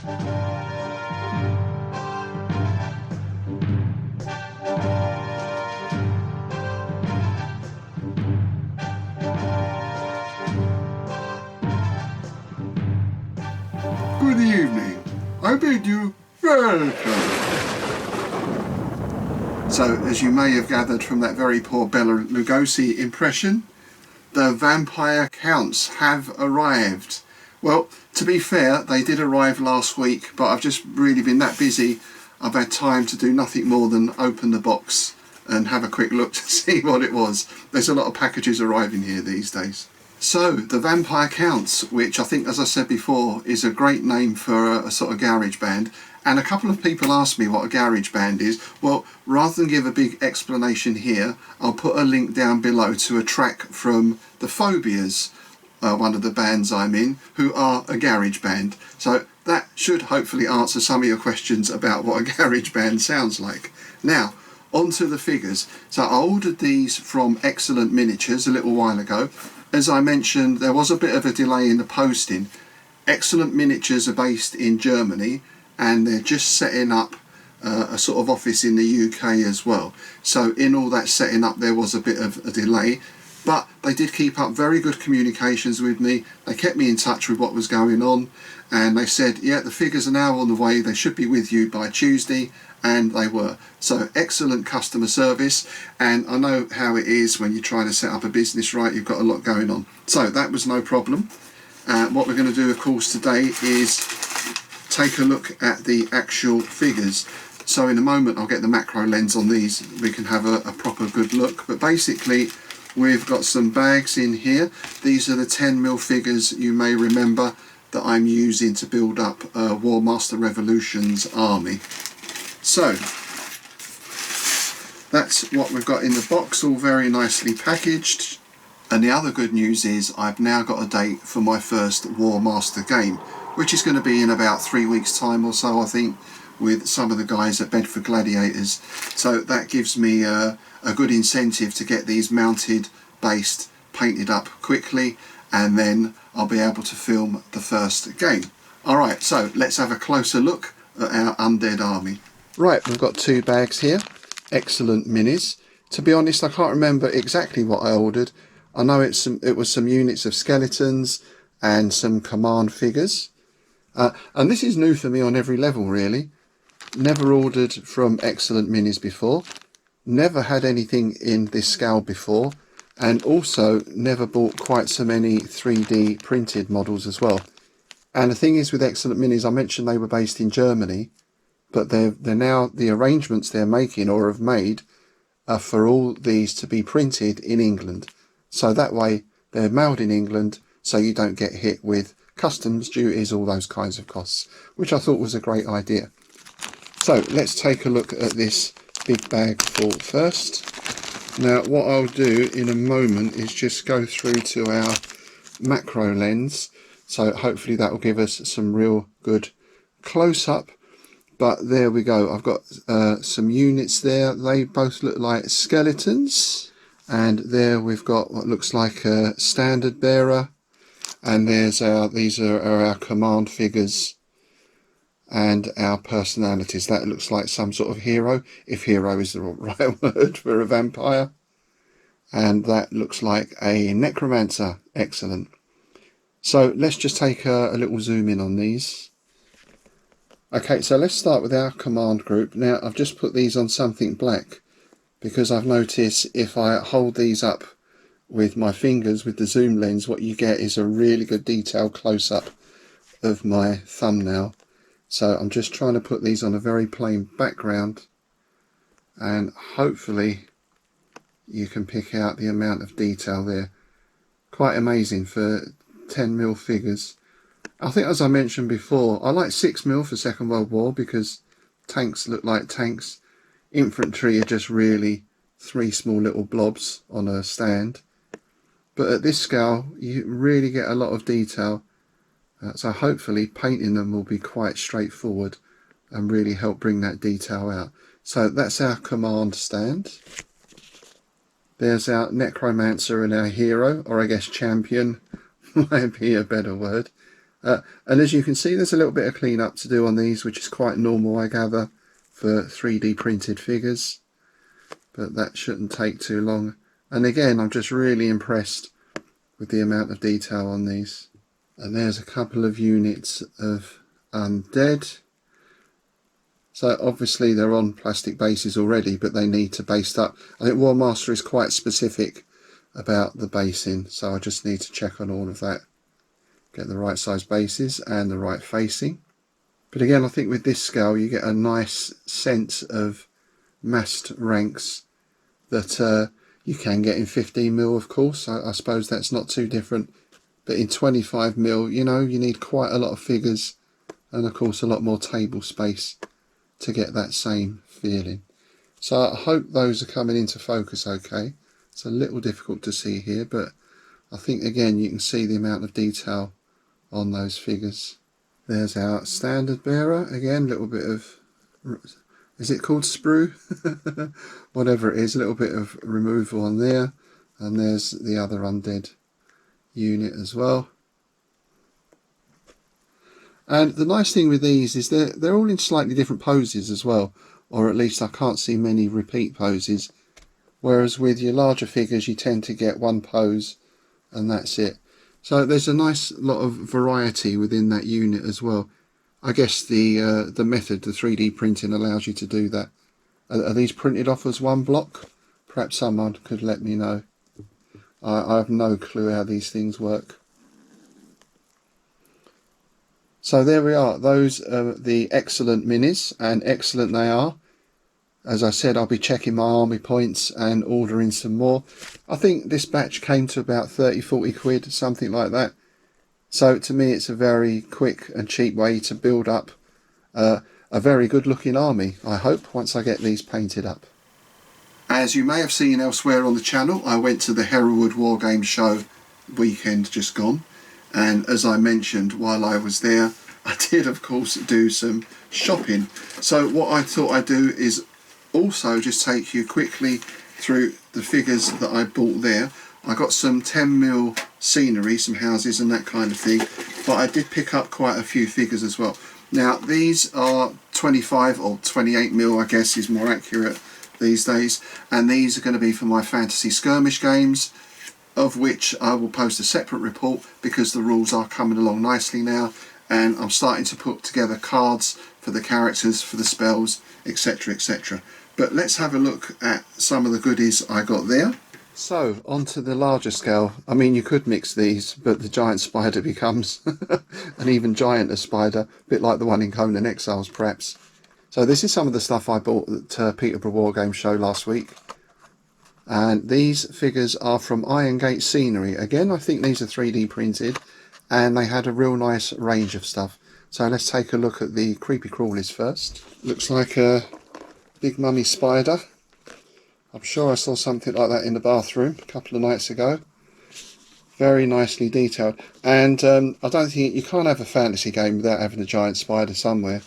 Good evening. I bid you welcome. So, as you may have gathered from that very poor Bela Lugosi impression, the vampire counts have arrived. Well, to be fair, they did arrive last week, but I've just really been that busy. I've had time to do nothing more than open the box and have a quick look to see what it was. There's a lot of packages arriving here these days. So, the Vampire Counts, which I think, as I said before, is a great name for a sort of garage band. And a couple of people asked me what a garage band is. Well, rather than give a big explanation here, I'll put a link down below to a track from the Phobias, one of the bands I'm in, who are a garage band. So that should hopefully answer some of your questions about what a garage band sounds like. Now, on to the figures. So I ordered these from Excellent Miniatures a little while ago. As I mentioned, there was a bit of a delay in the posting. Excellent Miniatures are based in Germany, and they're just setting up a sort of office in the UK as well. So in all that setting up, there was a bit of a delay, but they did keep up very good communications with me. They kept me in touch with what was going on, and they said, yeah, the figures are now on the way. They should be with you by Tuesday, and they were. So excellent customer service, and I know how it is when you're trying to set up a business, right? You've got a lot going on. So that was no problem. What we're going to do, of course, today is take a look at the actual figures. So in a moment I'll get the macro lens on these, we can have a proper good look. But basically we've got some bags in here. These are the 10mm figures you may remember that I'm using to build up War Master Revolution's army. So that's what we've got in the box, all very nicely packaged. And the other good news is I've now got a date for my first War Master game, which is going to be in about 3 weeks time or so, I think, with some of the guys at Bedford Gladiators. So that gives me a good incentive to get these mounted, based, painted up quickly, and then I'll be able to film the first game. Alright, so let's have a closer look at our undead army. Right, we've got 2 bags here, Excellent Minis. To be honest, I can't remember exactly what I ordered. I know it was some units of skeletons and some command figures. And this is new for me on every level, really. Never ordered from Excellent Minis before. Never had anything in this scale before. And also never bought quite so many 3D printed models as well. And the thing is with Excellent Minis, I mentioned they were based in Germany, but they're now, the arrangements they're making or have made are for all these to be printed in England. So that way they're mailed in England, so you don't get hit with customs, duties, all those kinds of costs, which I thought was a great idea. So let's take a look at this big bag full first. Now what I'll do in a moment is just go through to our macro lens, so hopefully that will give us some real good close-up. But there we go, I've got some units there. They both look like skeletons, and there we've got what looks like a standard bearer. And these are our command figures and our personalities. That looks like some sort of hero, if hero is the right word for a vampire. And that looks like a necromancer. Excellent. So let's just take a little zoom in on these. Okay, so let's start with our command group. Now I've just put these on something black because I've noticed if I hold these up with my fingers with the zoom lens, what you get is a really good detailed close-up of my thumbnail. So I'm just trying to put these on a very plain background, and hopefully you can pick out the amount of detail there. Quite amazing for 10mm figures. I think, as I mentioned before, I like 6mm for Second World War because tanks look like tanks. Infantry are just really 3 small little blobs on a stand. But at this scale, you really get a lot of detail. So hopefully painting them will be quite straightforward and really help bring that detail out. So that's our command stand. There's our necromancer and our hero, or I guess champion might be a better word. And as you can see, there's a little bit of cleanup to do on these, which is quite normal, I gather, for 3D printed figures. But that shouldn't take too long. And again, I'm just really impressed with the amount of detail on these. And there's a couple of units of undead. So obviously they're on plastic bases already, but they need to baste up. I think War Master is quite specific about the basing, so I just need to check on all of that. Get the right size bases and the right facing. But again, I think with this scale you get a nice sense of massed ranks that you can get in 15mm, of course. I suppose that's not too different. But in 25mm, you know, you need quite a lot of figures and of course a lot more table space to get that same feeling. So I hope those are coming into focus okay. It's a little difficult to see here, but I think again you can see the amount of detail on those figures. There's our standard bearer, again, a little bit of, is it called sprue? Whatever it is, a little bit of removal on there. And there's the other undead unit as well. And the nice thing with these is they're all in slightly different poses as well, or at least I can't see many repeat poses. Whereas with your larger figures you tend to get one pose and that's it. So there's a nice lot of variety within that unit as well. I guess the method, the 3D printing, allows you to do that. Are these printed off as one block? Perhaps someone could let me know. I have no clue how these things work. So there we are. Those are the excellent minis, and excellent they are. As I said, I'll be checking my army points and ordering some more. I think this batch came to about 30-40 quid, something like that. So to me it's a very quick and cheap way to build up a very good looking army, I hope, once I get these painted up. As you may have seen elsewhere on the channel, I went to the Hereward War Game Show weekend just gone. And as I mentioned while I was there, I did of course do some shopping. So what I thought I'd do is also just take you quickly through the figures that I bought there. I got some 10mm scenery, some houses and that kind of thing, but I did pick up quite a few figures as well. Now these are 25 or 28mm, I guess is more accurate these days, and these are going to be for my fantasy skirmish games, of which I will post a separate report because the rules are coming along nicely now, and I'm starting to put together cards for the characters, for the spells, etc, etc. But let's have a look at some of the goodies I got there. So, onto the larger scale. I mean, you could mix these, but the giant spider becomes an even gianter spider, a bit like the one in Conan Exiles, perhaps. So this is some of the stuff I bought at Peterborough War Game Show last week. And these figures are from Iron Gate Scenery. Again, I think these are 3D printed, and they had a real nice range of stuff. So let's take a look at the creepy crawlies first. Looks like a big mummy spider. I'm sure I saw something like that in the bathroom a couple of nights ago. Very nicely detailed. And I don't think you can't have a fantasy game without having a giant spider somewhere.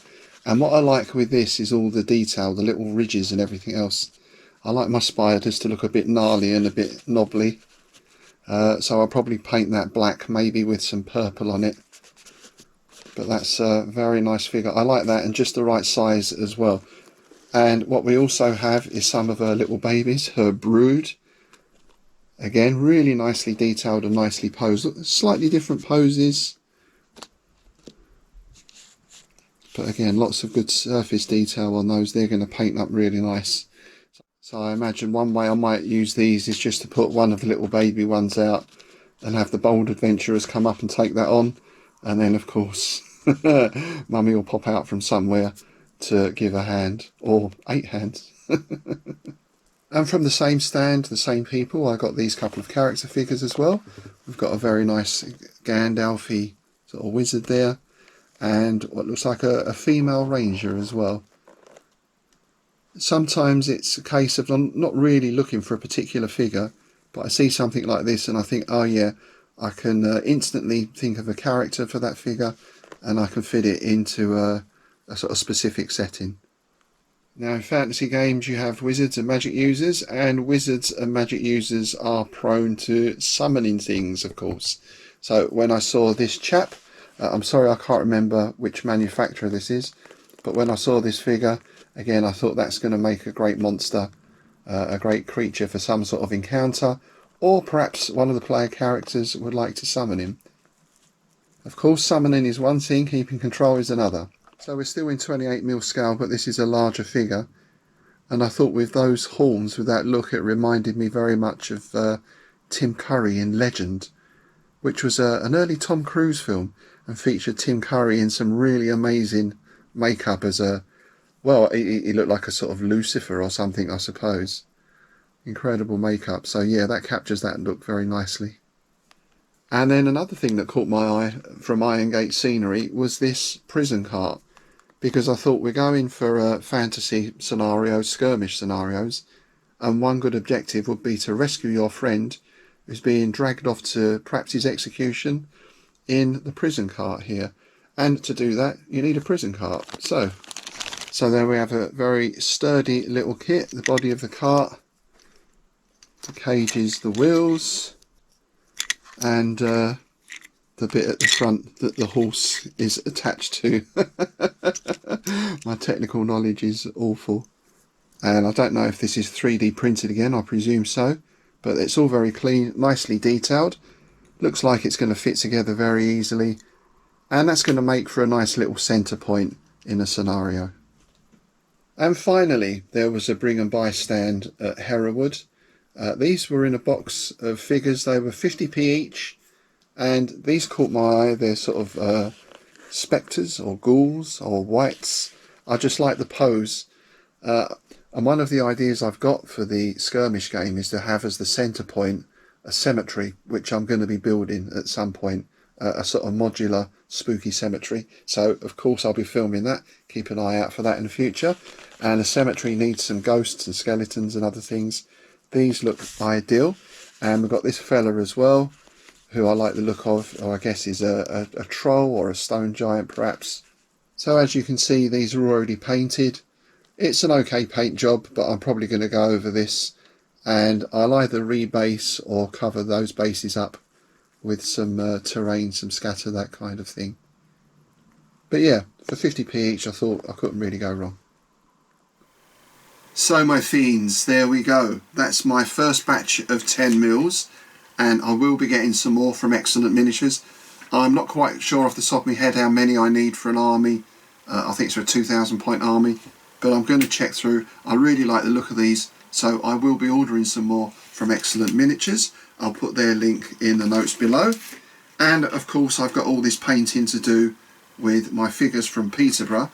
And what I like with this is all the detail, the little ridges and everything else. I like my spiders to look a bit gnarly and a bit knobbly. So I'll probably paint that black, maybe with some purple on it. But that's a very nice figure. I like that, and just the right size as well. And what we also have is some of her little babies, her brood. Again, really nicely detailed and nicely posed. Slightly different poses. But again, lots of good surface detail on those. They're going to paint up really nice. So I imagine one way I might use these is just to put one of the little baby ones out and have the bold adventurers come up and take that on. And then, of course, Mummy will pop out from somewhere to give a hand, or 8 hands. And from the same stand, the same people, I got these couple of character figures as well. We've got a very nice Gandalfy sort of wizard there, and what looks like a female ranger as well. Sometimes it's a case of I'm not really looking for a particular figure, but I see something like this and I think, oh yeah, I can instantly think of a character for that figure, and I can fit it into a sort of specific setting. Now in fantasy games you have wizards and magic users, and wizards and magic users are prone to summoning things, of course. So when I saw this chap, I'm sorry I can't remember which manufacturer this is, but when I saw this figure, again I thought that's going to make a great monster, a great creature for some sort of encounter, or perhaps one of the player characters would like to summon him. Of course, summoning is one thing, keeping control is another. So we're still in 28mm scale, but this is a larger figure. And I thought with those horns, with that look, it reminded me very much of Tim Curry in Legend, which was an early Tom Cruise film and featured Tim Curry in some really amazing makeup as a, well, he looked like a sort of Lucifer or something, I suppose. Incredible makeup. So yeah, that captures that look very nicely. And then another thing that caught my eye from Iron Gate scenery was this prison cart, because I thought we're going for fantasy scenarios, skirmish scenarios, and one good objective would be to rescue your friend who's being dragged off to perhaps his execution in the prison cart here. And to do that, you need a prison cart. So there we have a very sturdy little kit, the body of the cart, the cages, the wheels, and the bit at the front that the horse is attached to. My technical knowledge is awful, and I don't know if this is 3D printed again, I presume so, but it's all very clean, nicely detailed. Looks like it's going to fit together very easily, and that's going to make for a nice little centre point in a scenario. And finally, there was a bring and buy stand at Hereward. These were in a box of figures. They were 50p each, and these caught my eye. They're sort of spectres or ghouls or wights. I just like the pose. And one of the ideas I've got for the skirmish game is to have as the centre point a cemetery, which I'm going to be building at some point, a sort of modular spooky cemetery. So of course I'll be filming that. Keep an eye out for that in the future. And a cemetery needs some ghosts and skeletons and other things. These look ideal. And we've got this fella as well, who I like the look of, or I guess is a troll or a stone giant perhaps. So as you can see, these are already painted. It's an okay paint job, but I'm probably going to go over this, and I'll either rebase or cover those bases up with some terrain, some scatter, that kind of thing. But yeah, for 50p each, I thought I couldn't really go wrong. So my fiends, there we go. That's my first batch of 10 mils, and I will be getting some more from Excellent Miniatures. I'm not quite sure off the top of my head how many I need for an army. I think it's for a 2,000 point army, but I'm going to check through. I really like the look of these, so I will be ordering some more from Excellent Miniatures. I'll put their link in the notes below. And of course I've got all this painting to do with my figures from Peterborough.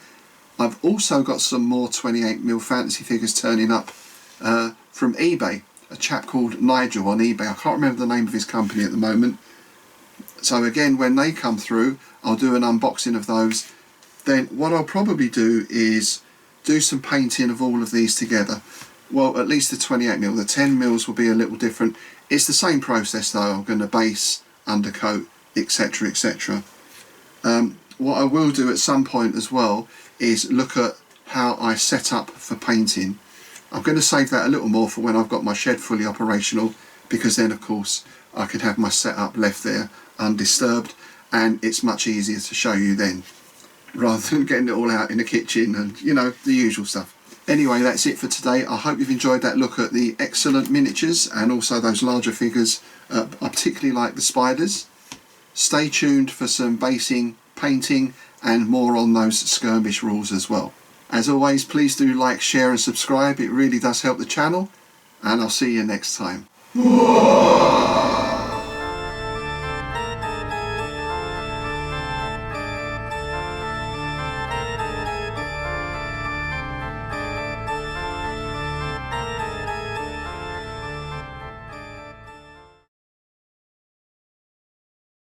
I've also got some more 28mm fantasy figures turning up from eBay. A chap called Nigel on eBay. I can't remember the name of his company at the moment. So again, when they come through, I'll do an unboxing of those. Then what I'll probably do is do some painting of all of these together. Well, at least the 28mm. The 10mm will be a little different. It's the same process though. I'm going to base, undercoat, etc, etc. What I will do at some point as well is look at how I set up for painting. I'm going to save that a little more for when I've got my shed fully operational, because then of course I can have my setup left there undisturbed, and it's much easier to show you then, rather than getting it all out in the kitchen and, you know, the usual stuff. Anyway, that's it for today. I hope you've enjoyed that look at the Excellent Miniatures and also those larger figures. I particularly like the spiders. Stay tuned for some basing, painting and more on those skirmish rules as well. As always, please do like, share and subscribe. It really does help the channel, and I'll see you next time.